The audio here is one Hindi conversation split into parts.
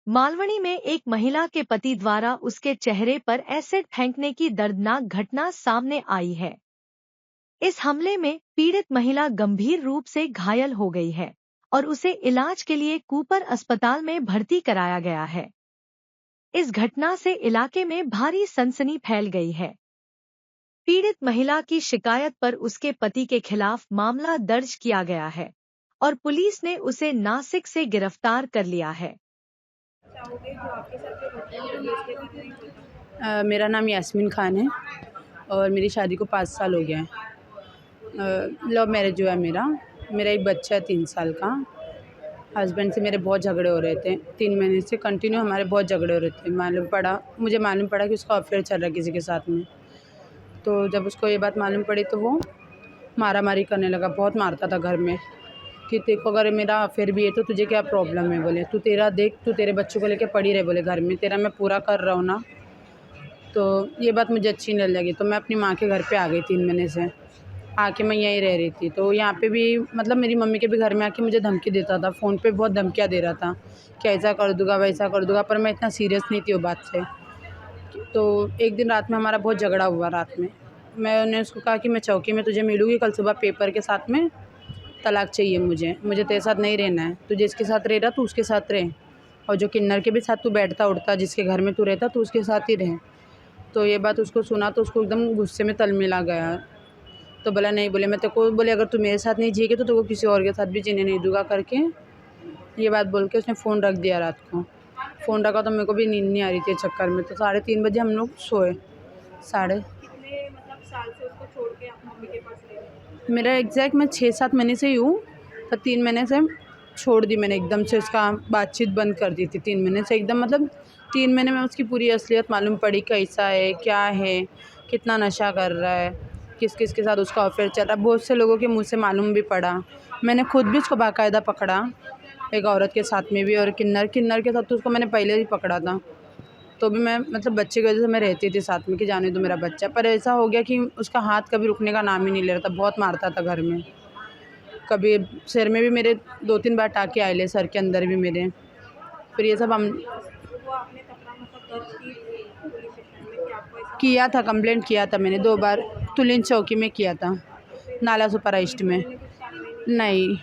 मालवणी में एक महिला के पति द्वारा उसके चेहरे पर एसिड फेंकने की दर्दनाक घटना सामने आई है। इस हमले में पीड़ित महिला गंभीर रूप से घायल हो गई है और उसे इलाज के लिए कूपर अस्पताल में भर्ती कराया गया है। इस घटना से इलाके में भारी सनसनी फैल गई है। पीड़ित महिला की शिकायत पर उसके पति के खिलाफ मामला दर्ज किया गया है और पुलिस ने उसे नासिक से गिरफ्तार कर लिया है। चाहोगे जो आपके साथ जो घटना हुई है इसके बारे में बताओ। मेरा नाम यास्मीन खान है और मेरी शादी को 5 साल हो गया है। लव मैरिज हुआ है मेरा। मेरा एक बच्चा है 3 साल का। हस्बैंड से मेरे बहुत झगड़े हो रहे थे। 3 महीने से कंटिन्यू हमारे बहुत झगड़े हो रहे थे। मुझे मालूम पड़ा कि उसका अफेयर चल रहा है किसी के साथ में। तो जब उसको ये बात मालूम पड़ी तो वो मारामारी करने लगा। बहुत मारता था घर में कि तेरे को अगर मेरा अफेयर भी है तो तुझे क्या प्रॉब्लम है। बोले तू तेरा देख, तू तेरे बच्चों को लेके पड़ी रहे, बोले घर में तेरा मैं पूरा कर रहा हूँ ना। तो ये बात मुझे अच्छी नहीं लगी तो मैं अपनी माँ के घर पे आ गई। 3 महीने से आके मैं यहीं रह रही थी। तो यहाँ पे भी मतलब मेरी मम्मी के भी घर में आके मुझे धमकी देता था। फ़ोन पे बहुत धमकियाँ दे रहा था कि ऐसा कर दूँगा वैसा कर दूँगा, पर मैं इतना सीरियस नहीं थी वो बात से। तो एक दिन रात में हमारा बहुत झगड़ा हुआ। रात में मैंने उसको कहा कि मैं चौकी में तुझे मिलूँगी कल सुबह पेपर के साथ में, तलाक चाहिए मुझे तेरे साथ नहीं रहना है। तू जिसके साथ रह रहा तू उसके साथ रह, और जो किन्नर के भी साथ तू बैठता उठता जिसके घर में तू रहता तू उसके साथ ही रह। तो ये बात उसको सुना तो उसको एकदम गुस्से में तलमिला गया। तो बोला नहीं, बोले मैं तेरे को, बोले अगर तू मेरे साथ नहीं जिएगी तो तेरे को किसी और के साथ भी जीने नहीं दूँगा करके ये बात बोल के उसने फ़ोन रख दिया। रात को फ़ोन रखा तो मेरे को भी नींद नहीं आ रही थी चक्कर में। तो 3:30 बजे हम लोग सोए। साढ़े कितने मतलब साल से उसको छोड़ के आप मम्मी के पास रह रहे हो? मेरा एग्जैक्ट मैं 6-7 महीने से ही हूँ। पर 3 महीने से छोड़ दी मैंने, एकदम से उसका बातचीत बंद कर दी थी। 3 महीने से एकदम मतलब 3 महीने में उसकी पूरी असलियत मालूम पड़ी, कैसा है, क्या है, कितना नशा कर रहा है, किस किस के साथ उसका अफेयर चल रहा है। बहुत से लोगों के मुँह से मालूम भी पड़ा। मैंने खुद भी उसको बाकायदा पकड़ा, एक औरत के साथ में भी, और किन्नर के साथ तो उसको मैंने पहले ही पकड़ा था। तो भी मैं मतलब बच्चे की वजह से मैं रहती थी साथ में कि जाने दो मेरा बच्चा। पर ऐसा हो गया कि उसका हाथ कभी रुकने का नाम ही नहीं ले रहा था। बहुत मारता था घर में। कभी सिर में भी मेरे 2-3 बार टाँके आए, सर के अंदर भी मेरे। फिर ये सब हम वो आपने तकरा मतलब दर्ज की पुलिस स्टेशन में कि आपको ऐसा किया था, कंप्लेंट किया था मैंने 2 बार। तुलिन चौकी में किया था, नाला सुपर ईस्ट में। उन्होंने कुछ कार्रवाई नहीं नहीं,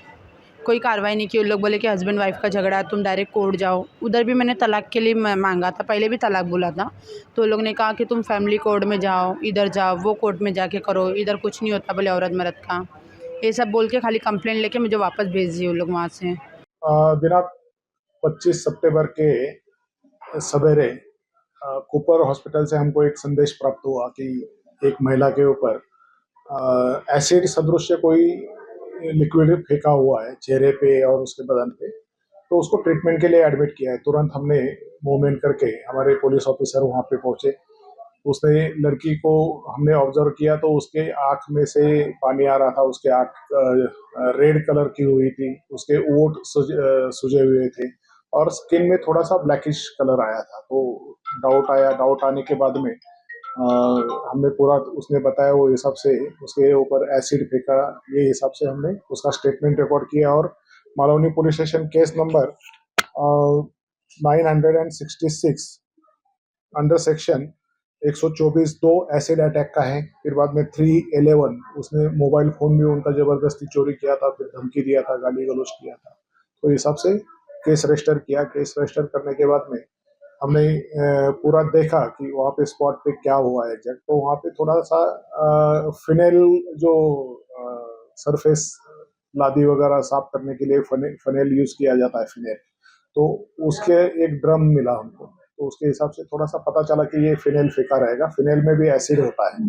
कोई कार्रवाई नहीं की। उन लोग बोले कि हस्बैंड वाइफ का झगड़ा है, तुम डायरेक्ट कोर्ट जाओ। उधर भी मैंने तलाक के लिए मांगा था, पहले भी तलाक बोला था। तो उन लोग ने कहा कि तुम फैमिली कोर्ट में जाओ, इधर जाओ, वो कोर्ट में जाके करो, इधर कुछ नहीं होता बोले औरत मर्द का। ये सब बोल के खाली कंप्लेंट लेके मुझे वापस भेज दिए उन लोग वहाँ से। दिनांक 25 सितंबर के सवेरे कूपर हॉस्पिटल से हमको एक संदेश प्राप्त हुआ कि एक महिला के ऊपर एसिड सदृश कोई लिक्विड फेंका हुआ है चेहरे पे और उसके बदन पे। तो उसको ट्रीटमेंट के लिए एडमिट किया है। तुरंत हमने मूवमेंट करके हमारे पुलिस ऑफिसर वहाँ पे पहुंचे। उसने लड़की को हमने ऑब्जर्व किया तो उसके आँख में से पानी आ रहा था। उसके आँख रेड कलर की हुई थी, उसके ओंठ सूजे हुए थे और स्किन में थोड़ा सा ब्लैकिश कलर आया था। तो डाउट आया। डाउट आने के बाद में हमने पूरा, उसने बताया वो हिसाब से उसके ऊपर एसिड फेंका, ये हिसाब से हमने उसका स्टेटमेंट रिकॉर्ड किया और Malvani police station case number 966 under section 124(2) acid attack का है। फिर बाद में 311 उसने मोबाइल फोन भी उनका जबरदस्ती चोरी किया था, फिर धमकी दिया था, गाली गलौज किया था। तो हिसाब से केस रजिस्टर किया। केस रजिस्टर करने के बाद में हमने पूरा देखा कि वहाँ पे स्पॉट पे क्या हुआ है एग्जैक्ट। तो वहाँ पे थोड़ा सा फिनेल जो सरफेस लादी वगैरह साफ करने के लिए फनेल यूज किया जाता है, फिनेल। तो उसके एक ड्रम मिला हमको। तो उसके हिसाब से थोड़ा सा पता चला कि ये फिनेल फेंका रहेगा। फिनेल में भी एसिड होता है।